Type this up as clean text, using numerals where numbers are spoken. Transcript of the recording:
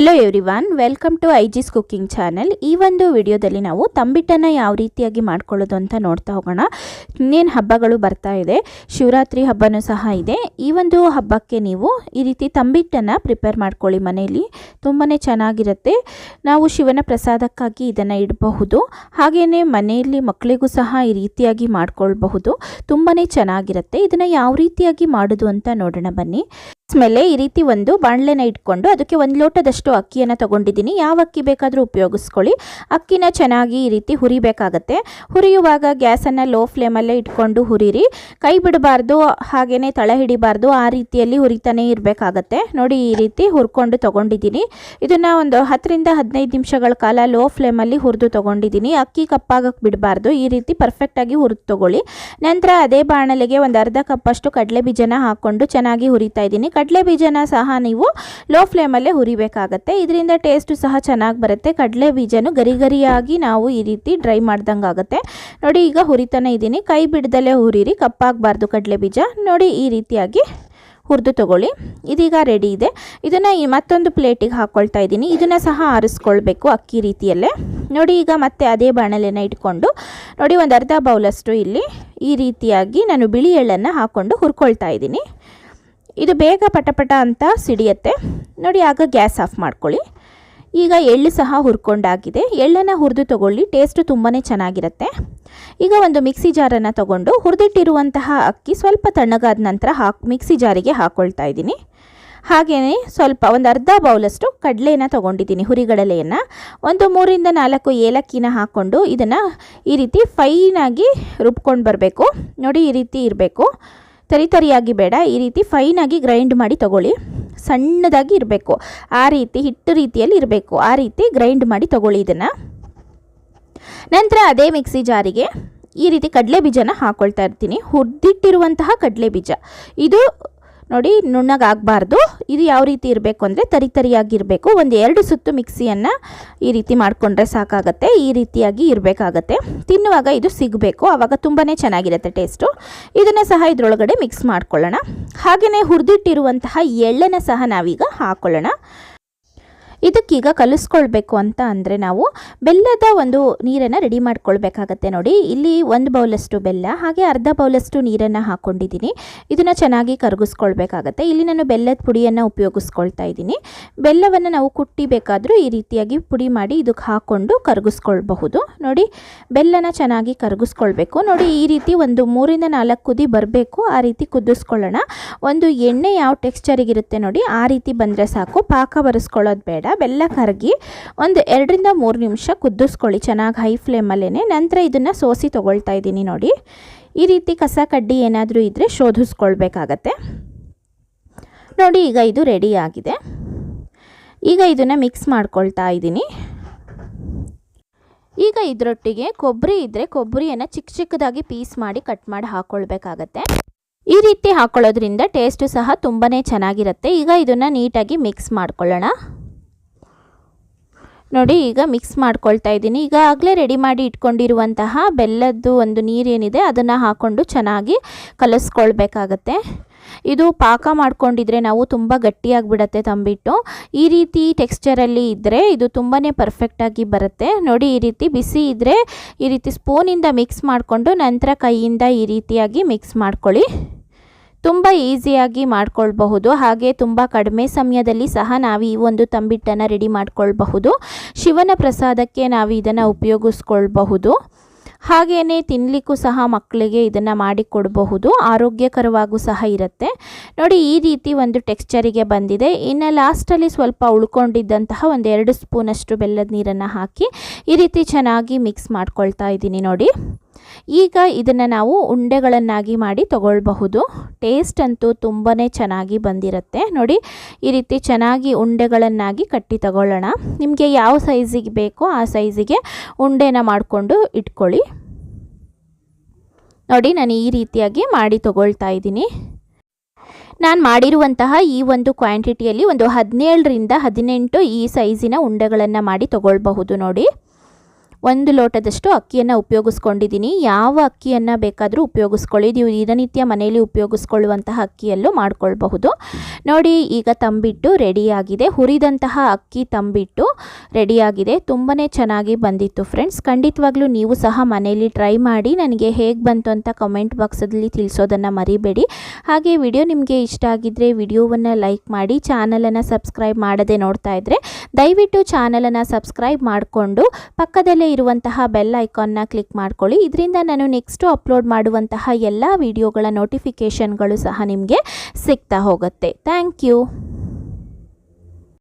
Hello everyone, welcome to ಐಜಿಸ್ cooking channel. ಈ ಒಂದು ವಿಡಿಯೋದಲ್ಲಿ ನಾವು ತಂಬಿಟ್ಟನ್ನು ಯಾವ ರೀತಿಯಾಗಿ ಮಾಡ್ಕೊಳ್ಳೋದು ಅಂತ ನೋಡ್ತಾ ಹೋಗೋಣ. ಇನ್ನೇನು ಹಬ್ಬಗಳು ಬರ್ತಾ ಇದೆ, ಶಿವರಾತ್ರಿ ಹಬ್ಬನೂ ಸಹ ಇದೆ. ಈ ಒಂದು ಹಬ್ಬಕ್ಕೆ ನೀವು ಈ ರೀತಿ ತಂಬಿಟ್ಟನ್ನು ಪ್ರಿಪೇರ್ ಮಾಡ್ಕೊಳ್ಳಿ ಮನೆಯಲ್ಲಿ, ತುಂಬಾ ಚೆನ್ನಾಗಿರುತ್ತೆ. ನಾವು ಶಿವನ ಪ್ರಸಾದಕ್ಕಾಗಿ ಇದನ್ನು ಇಡಬಹುದು, ಹಾಗೆಯೇ ಮನೆಯಲ್ಲಿ ಮಕ್ಕಳಿಗೂ ಸಹ ಈ ರೀತಿಯಾಗಿ ಮಾಡ್ಕೊಳ್ಬಹುದು, ತುಂಬಾ ಚೆನ್ನಾಗಿರುತ್ತೆ. ಇದನ್ನು ಯಾವ ರೀತಿಯಾಗಿ ಮಾಡೋದು ಅಂತ ನೋಡೋಣ ಬನ್ನಿ. ಮೇಲೆ ಈ ರೀತಿ ಒಂದು ಬಾಣಲೆನ ಇಟ್ಕೊಂಡು ಅದಕ್ಕೆ 1 ಲೋಟದಷ್ಟು ಅಕ್ಕಿಯನ್ನು ತಗೊಂಡಿದ್ದೀನಿ. ಯಾವ ಅಕ್ಕಿ ಬೇಕಾದರೂ ಉಪಯೋಗಿಸ್ಕೊಳ್ಳಿ. ಅಕ್ಕಿನ ಚೆನ್ನಾಗಿ ಈ ರೀತಿ ಹುರಿಬೇಕಾಗತ್ತೆ. ಹುರಿಯುವಾಗ ಗ್ಯಾಸನ್ನು ಲೋ ಫ್ಲೇಮಲ್ಲೇ ಇಟ್ಕೊಂಡು ಹುರಿರಿ, ಕೈ ಬಿಡಬಾರ್ದು, ಹಾಗೆಯೇ ತಳ ಹಿಡಿಬಾರ್ದು, ಆ ರೀತಿಯಲ್ಲಿ ಹುರಿತಾನೆ ಇರಬೇಕಾಗತ್ತೆ. ನೋಡಿ, ಈ ರೀತಿ ಹುರ್ಕೊಂಡು ತಗೊಂಡಿದ್ದೀನಿ. ಇದನ್ನು ಒಂದು 10 ರಿಂದ 15 ನಿಮಿಷಗಳ ಕಾಲ ಲೋ ಫ್ಲೇಮಲ್ಲಿ ಹುರಿದು ತಗೊಂಡಿದ್ದೀನಿ. ಅಕ್ಕಿ ಕಪ್ಪಾಗಕ್ಕೆ ಬಿಡಬಾರ್ದು, ಈ ರೀತಿ ಪರ್ಫೆಕ್ಟಾಗಿ ಹುರಿದು ತಗೊಳ್ಳಿ. ನಂತರ ಅದೇ ಬಾಣಲೆಗೆ ಒಂದು ಅರ್ಧ ಕಪ್ಪಷ್ಟು ಕಡಲೆ ಬೀಜನ ಹಾಕ್ಕೊಂಡು ಚೆನ್ನಾಗಿ ಹುರಿತಾ ಇದ್ದೀನಿ. ಕಡಲೆ ಬೀಜನ ಸಹ ನೀವು ಲೋ ಫ್ಲೇಮಲ್ಲೇ ಹುರಿಬೇಕಾಗತ್ತೆ, ಇದರಿಂದ ಟೇಸ್ಟು ಸಹ ಚೆನ್ನಾಗಿ ಬರುತ್ತೆ. ಕಡಲೆ ಬೀಜನು ಗರಿ ಗರಿಯಾಗಿ ನಾವು ಈ ರೀತಿ ಡ್ರೈ ಮಾಡ್ದಂಗೆ ಆಗುತ್ತೆ. ನೋಡಿ, ಈಗ ಹುರಿತಾನೆ ಇದ್ದೀನಿ, ಕೈ ಬಿಡದಲ್ಲೇ ಹುರಿರಿ, ಕಪ್ಪಾಗಬಾರ್ದು ಕಡಲೆ ಬೀಜ. ನೋಡಿ, ಈ ರೀತಿಯಾಗಿ ಹುರಿದು ತಗೊಳ್ಳಿ. ಇದೀಗ ರೆಡಿ ಇದೆ. ಇದನ್ನು ಮತ್ತೊಂದು ಪ್ಲೇಟಿಗೆ ಹಾಕ್ಕೊಳ್ತಾ ಇದ್ದೀನಿ. ಇದನ್ನು ಸಹ ಆರಿಸ್ಕೊಳ್ಬೇಕು ಅಕ್ಕಿ ರೀತಿಯಲ್ಲೇ. ನೋಡಿ, ಈಗ ಮತ್ತೆ ಅದೇ ಬಾಣಲೆನ ಇಟ್ಕೊಂಡು ನೋಡಿ, ಒಂದು ಅರ್ಧ ಬೌಲಷ್ಟು ಇಲ್ಲಿ ಈ ರೀತಿಯಾಗಿ ನಾನು ಬಿಳಿ ಎಳ್ಳನ್ನು ಹಾಕ್ಕೊಂಡು ಹುರ್ಕೊಳ್ತಾ ಇದ್ದೀನಿ. ಇದು ಬೇಗ ಪಟಪಟ ಅಂತ ಸಿಡಿಯುತ್ತೆ. ನೋಡಿ, ಆಗ ಗ್ಯಾಸ್ ಆಫ್ ಮಾಡ್ಕೊಳ್ಳಿ. ಈಗ ಎಳ್ಳು ಸಹ ಹುರ್ಕೊಂಡಾಗಿದೆ. ಎಳ್ಳನ್ನು ಹುರಿದು ತಗೊಳ್ಳಿ, ಟೇಸ್ಟು ತುಂಬಾ ಚೆನ್ನಾಗಿರುತ್ತೆ. ಈಗ ಒಂದು ಮಿಕ್ಸಿ ಜಾರನ್ನು ತಗೊಂಡು ಹುರಿದಿಟ್ಟಿರುವಂತಹ ಅಕ್ಕಿ ಸ್ವಲ್ಪ ತಣ್ಣಗಾದ ನಂತರ ಮಿಕ್ಸಿ ಜಾರಿಗೆ ಹಾಕ್ಕೊಳ್ತಾ ಇದ್ದೀನಿ. ಹಾಗೆಯೇ ಸ್ವಲ್ಪ ಒಂದು ಅರ್ಧ ಬೌಲಷ್ಟು ಕಡಲೆಯನ್ನು ತೊಗೊಂಡಿದ್ದೀನಿ, ಹುರಿಗಡಲೆಯನ್ನು. ಒಂದು 3 ರಿಂದ 4 ಏಲಕ್ಕಿನ ಹಾಕ್ಕೊಂಡು ಇದನ್ನು ಈ ರೀತಿ ಫೈನಾಗಿ ರುಬ್ಕೊಂಡು ಬರಬೇಕು. ನೋಡಿ, ಈ ರೀತಿ ಇರಬೇಕು, ತರಿಯಾಗಿ ಬೇಡ, ಈ ರೀತಿ ಫೈನಾಗಿ ಗ್ರೈಂಡ್ ಮಾಡಿ ತಗೊಳ್ಳಿ. ಸಣ್ಣದಾಗಿ ಇರಬೇಕು, ಆ ರೀತಿ ಹಿಟ್ಟು ರೀತಿಯಲ್ಲಿ ಇರಬೇಕು, ಆ ರೀತಿ ಗ್ರೈಂಡ್ ಮಾಡಿ ತಗೊಳ್ಳಿ ಇದನ್ನು. ನಂತರ ಅದೇ ಮಿಕ್ಸಿ ಜಾರಿಗೆ ಈ ರೀತಿ ಕಡಲೆ ಬೀಜನ ಹಾಕ್ಕೊಳ್ತಾ ಇರ್ತೀನಿ. ಹುರಿದಿಟ್ಟಿರುವಂತಹ ಕಡಲೆ ಬೀಜ ಇದು ನೋಡಿ, ನುಣ್ಣಗಾಗಬಾರ್ದು. ಇದು ಯಾವ ರೀತಿ ಇರಬೇಕು ಅಂದರೆ ತರಿಯಾಗಿರಬೇಕು. ಒಂದು 2 ಸುತ್ತು ಮಿಕ್ಸಿಯನ್ನು ಈ ರೀತಿ ಮಾಡಿಕೊಂಡ್ರೆ ಸಾಕಾಗತ್ತೆ. ಈ ರೀತಿಯಾಗಿ ಇರಬೇಕಾಗತ್ತೆ. ತಿನ್ನುವಾಗ ಇದು ಸಿಗಬೇಕು, ಆವಾಗ ತುಂಬಾ ಚೆನ್ನಾಗಿರುತ್ತೆ ಟೇಸ್ಟು. ಇದನ್ನು ಸಹ ಇದರೊಳಗಡೆ ಮಿಕ್ಸ್ ಮಾಡ್ಕೊಳ್ಳೋಣ. ಹಾಗೆಯೇ ಹುರಿದಿಟ್ಟಿರುವಂತಹ ಎಳ್ಳನ್ನು ಸಹ ನಾವೀಗ ಹಾಕ್ಕೊಳ್ಳೋಣ. ಇದಕ್ಕೀಗ ಕಲಿಸ್ಕೊಳ್ಬೇಕು ಅಂತ ಅಂದರೆ ನಾವು ಬೆಲ್ಲದ ಒಂದು ನೀರನ್ನು ರೆಡಿ ಮಾಡ್ಕೊಳ್ಬೇಕಾಗತ್ತೆ. ನೋಡಿ, ಇಲ್ಲಿ 1 ಬೌಲಷ್ಟು ಬೆಲ್ಲ, ಹಾಗೆ ಅರ್ಧ ಬೌಲಷ್ಟು ನೀರನ್ನು ಹಾಕ್ಕೊಂಡಿದ್ದೀನಿ. ಇದನ್ನು ಚೆನ್ನಾಗಿ ಕರಗಿಸ್ಕೊಳ್ಬೇಕಾಗತ್ತೆ. ಇಲ್ಲಿ ನಾನು ಬೆಲ್ಲದ ಪುಡಿಯನ್ನು ಉಪಯೋಗಿಸ್ಕೊಳ್ತಾ ಇದ್ದೀನಿ. ಬೆಲ್ಲವನ್ನು ನಾವು ಕುಟ್ಟಿ ಬೇಕಾದರೂ ಈ ರೀತಿಯಾಗಿ ಪುಡಿ ಮಾಡಿ ಇದಕ್ಕೆ ಹಾಕ್ಕೊಂಡು ಕರಗಿಸ್ಕೊಳ್ಬಹುದು. ನೋಡಿ, ಬೆಲ್ಲನ ಚೆನ್ನಾಗಿ ಕರಗಿಸ್ಕೊಳ್ಬೇಕು. ನೋಡಿ, ಈ ರೀತಿ ಒಂದು 3 ರಿಂದ 4 ಕುದಿ ಬರಬೇಕು, ಆ ರೀತಿ ಕುದಿಸ್ಕೊಳ್ಳೋಣ. ಒಂದು ಎಣ್ಣೆ ಯಾವ ಟೆಕ್ಸ್ಚರಿಗಿರುತ್ತೆ ನೋಡಿ, ಆ ರೀತಿ ಬಂದರೆ ಸಾಕು, ಪಾಕ ಬರೆಸ್ಕೊಳ್ಳೋದು ಬೇಡ. ಬೆಲ್ಲ ಕರಗಿ ಒಂದು 2 ರಿಂದ 3 ನಿಮಿಷ ಕುದಿಸ್ಕೊಳ್ಳಿ ಚೆನ್ನಾಗಿ ಹೈ ಫ್ಲೇಮಲ್ಲೇ. ನಂತರ ಇದನ್ನು ಸೋಸಿ ತೊಗೊಳ್ತಾ ಇದ್ದೀನಿ. ನೋಡಿ, ಈ ರೀತಿ ಕಸ ಕಡ್ಡಿ ಏನಾದರೂ ಇದ್ದರೆ ಶೋಧಿಸ್ಕೊಳ್ಬೇಕಾಗತ್ತೆ. ನೋಡಿ, ಈಗ ಇದು ರೆಡಿ ಆಗಿದೆ. ಈಗ ಇದನ್ನು ಮಿಕ್ಸ್ ಮಾಡ್ಕೊಳ್ತಾ ಇದ್ದೀನಿ. ಈಗ ಇದರೊಟ್ಟಿಗೆ ಕೊಬ್ಬರಿ ಇದ್ದರೆ ಕೊಬ್ಬರಿಯನ್ನು ಚಿಕ್ಕದಾಗಿ ಪೀಸ್ ಮಾಡಿ ಕಟ್ ಮಾಡಿ ಹಾಕ್ಕೊಳ್ಬೇಕಾಗತ್ತೆ. ಈ ರೀತಿ ಹಾಕ್ಕೊಳ್ಳೋದ್ರಿಂದ ಟೇಸ್ಟು ಸಹ ತುಂಬಾ ಚೆನ್ನಾಗಿರುತ್ತೆ. ಈಗ ಇದನ್ನು ನೀಟಾಗಿ ಮಿಕ್ಸ್ ಮಾಡ್ಕೊಳ್ಳೋಣ. ನೋಡಿ, ಈಗ ಮಿಕ್ಸ್ ಮಾಡ್ಕೊಳ್ತಾ ಇದ್ದೀನಿ. ಈಗ ಆಗಲೇ ರೆಡಿ ಮಾಡಿ ಇಟ್ಕೊಂಡಿರುವಂತಹ ಬೆಲ್ಲದ್ದು ಒಂದು ನೀರೇನಿದೆ ಅದನ್ನು ಹಾಕ್ಕೊಂಡು ಚೆನ್ನಾಗಿ ಕಲಿಸ್ಕೊಳ್ಬೇಕಾಗತ್ತೆ. ಇದು ಪಾಕ ಮಾಡ್ಕೊಂಡಿದ್ರೆ ನಾವು ತುಂಬ ಗಟ್ಟಿಯಾಗಿಬಿಡತ್ತೆ ತಂಬಿಟ್ಟು. ಈ ರೀತಿ ಟೆಕ್ಸ್ಚರಲ್ಲಿ ಇದ್ದರೆ ಇದು ತುಂಬಾ ಪರ್ಫೆಕ್ಟಾಗಿ ಬರುತ್ತೆ. ನೋಡಿ, ಈ ರೀತಿ ಬಿಸಿ ಇದ್ದರೆ ಈ ರೀತಿ ಸ್ಪೂನಿಂದ ಮಿಕ್ಸ್ ಮಾಡಿಕೊಂಡು ನಂತರ ಕೈಯಿಂದ ಈ ರೀತಿಯಾಗಿ ಮಿಕ್ಸ್ ಮಾಡ್ಕೊಳ್ಳಿ. ತುಂಬ ಈಸಿಯಾಗಿ ಮಾಡ್ಕೊಳ್ಬಹುದು. ಹಾಗೆ ತುಂಬ ಕಡಿಮೆ ಸಮಯದಲ್ಲಿ ಸಹ ನಾವು ಈ ಒಂದು ತಂಬಿಟ್ಟನ್ನು ರೆಡಿ ಮಾಡ್ಕೊಳ್ಬಹುದು. ಶಿವನ ಪ್ರಸಾದಕ್ಕೆ ನಾವು ಇದನ್ನು ಉಪಯೋಗಿಸ್ಕೊಳ್ಬಹುದು. ಹಾಗೆಯೇ ತಿನ್ನಲಿಕ್ಕೂ ಸಹ ಮಕ್ಕಳಿಗೆ ಇದನ್ನು ಮಾಡಿಕೊಡಬಹುದು, ಆರೋಗ್ಯಕರವಾಗೂ ಸಹ ಇರುತ್ತೆ. ನೋಡಿ, ಈ ರೀತಿ ಒಂದು ಟೆಕ್ಸ್ಚರಿಗೆ ಬಂದಿದೆ. ಇನ್ನು ಲಾಸ್ಟಲ್ಲಿ ಸ್ವಲ್ಪ ಉಳ್ಕೊಂಡಿದ್ದಂತಹ ಒಂದು 2 ಸ್ಪೂನಷ್ಟು ಬೆಲ್ಲದ ನೀರನ್ನು ಹಾಕಿ ಈ ರೀತಿ ಚೆನ್ನಾಗಿ ಮಿಕ್ಸ್ ಮಾಡ್ಕೊಳ್ತಾ ಇದ್ದೀನಿ. ನೋಡಿ, ಈಗ ಇದನ್ನು ನಾವು ಉಂಡೆಗಳನ್ನಾಗಿ ಮಾಡಿ ತಗೊಳ್ಬಹುದು. ಟೇಸ್ಟ್ ಅಂತೂ ತುಂಬಾ ಚೆನ್ನಾಗಿ ಬಂದಿರುತ್ತೆ. ನೋಡಿ, ಈ ರೀತಿ ಚೆನ್ನಾಗಿ ಉಂಡೆಗಳನ್ನಾಗಿ ಕಟ್ಟಿ ತಗೊಳ್ಳೋಣ. ನಿಮಗೆ ಯಾವ ಸೈಜಿಗೆ ಬೇಕೋ ಆ ಸೈಜಿಗೆ ಉಂಡೆನ ಮಾಡಿಕೊಂಡು ಇಟ್ಕೊಳ್ಳಿ. ನೋಡಿ, ನಾನು ಈ ರೀತಿಯಾಗಿ ಮಾಡಿ ತಗೊಳ್ತಾ ಇದ್ದೀನಿ. ನಾನು ಮಾಡಿರುವಂತಹ ಈ ಒಂದು ಕ್ವಾಂಟಿಟಿಯಲ್ಲಿ ಒಂದು 17 ರಿಂದ 18 ಈ ಸೈಜಿನ ಉಂಡೆಗಳನ್ನು ಮಾಡಿ ತಗೊಳ್ಬಹುದು. ನೋಡಿ, 1 ಲೋಟದಷ್ಟು ಅಕ್ಕಿಯನ್ನು ಉಪಯೋಗಿಸ್ಕೊಂಡಿದ್ದೀನಿ. ಯಾವ ಅಕ್ಕಿಯನ್ನು ಬೇಕಾದರೂ ಉಪಯೋಗಿಸ್ಕೊಳ್ಳಿ, ನೀವು ದಿನನಿತ್ಯ ಮನೆಯಲ್ಲಿ ಉಪಯೋಗಿಸ್ಕೊಳ್ಳುವಂತಹ ಅಕ್ಕಿಯಲ್ಲೂ ಮಾಡ್ಕೊಳ್ಬಹುದು. ನೋಡಿ ಈಗ ತಂಬಿಟ್ಟು ರೆಡಿಯಾಗಿದೆ. ಹುರಿದಂತಹ ಅಕ್ಕಿ ತಂಬಿಟ್ಟು ರೆಡಿಯಾಗಿದೆ. ತುಂಬಾ ಚೆನ್ನಾಗಿ ಬಂದಿತ್ತು ಫ್ರೆಂಡ್ಸ್. ಖಂಡಿತವಾಗ್ಲೂ ನೀವು ಸಹ ಮನೆಯಲ್ಲಿ ಟ್ರೈ ಮಾಡಿ ನನಗೆ ಹೇಗೆ ಬಂತು ಅಂತ ಕಮೆಂಟ್ ಬಾಕ್ಸಲ್ಲಿ ತಿಳಿಸೋದನ್ನು ಮರಿಬೇಡಿ. ಹಾಗೆ ವಿಡಿಯೋ ನಿಮಗೆ ಇಷ್ಟ ಆಗಿದ್ದರೆ ವಿಡಿಯೋವನ್ನು ಲೈಕ್ ಮಾಡಿ, ಚಾನಲನ್ನು ಸಬ್ಸ್ಕ್ರೈಬ್ ಮಾಡದೆ ನೋಡ್ತಾ ಇದ್ದರೆ ದಯವಿಟ್ಟು ಚಾನಲನ್ನು ಸಬ್ಸ್ಕ್ರೈಬ್ ಮಾಡಿಕೊಂಡು ಪಕ್ಕದಲ್ಲೇ ಇರುವಂತಹ ಬೆಲ್ ಐಕಾನ್ನ ಕ್ಲಿಕ್ ಮಾಡ್ಕೊಳ್ಳಿ. ಇದರಿಂದ ನಾನು ನೆಕ್ಸ್ಟು ಅಪ್ಲೋಡ್ ಮಾಡುವಂತಹ ಎಲ್ಲ ವಿಡಿಯೋಗಳ ನೋಟಿಫಿಕೇಷನ್ಗಳು ಸಹ ನಿಮಗೆ ಸಿಗ್ತಾ ಹೋಗುತ್ತೆ. Thank you.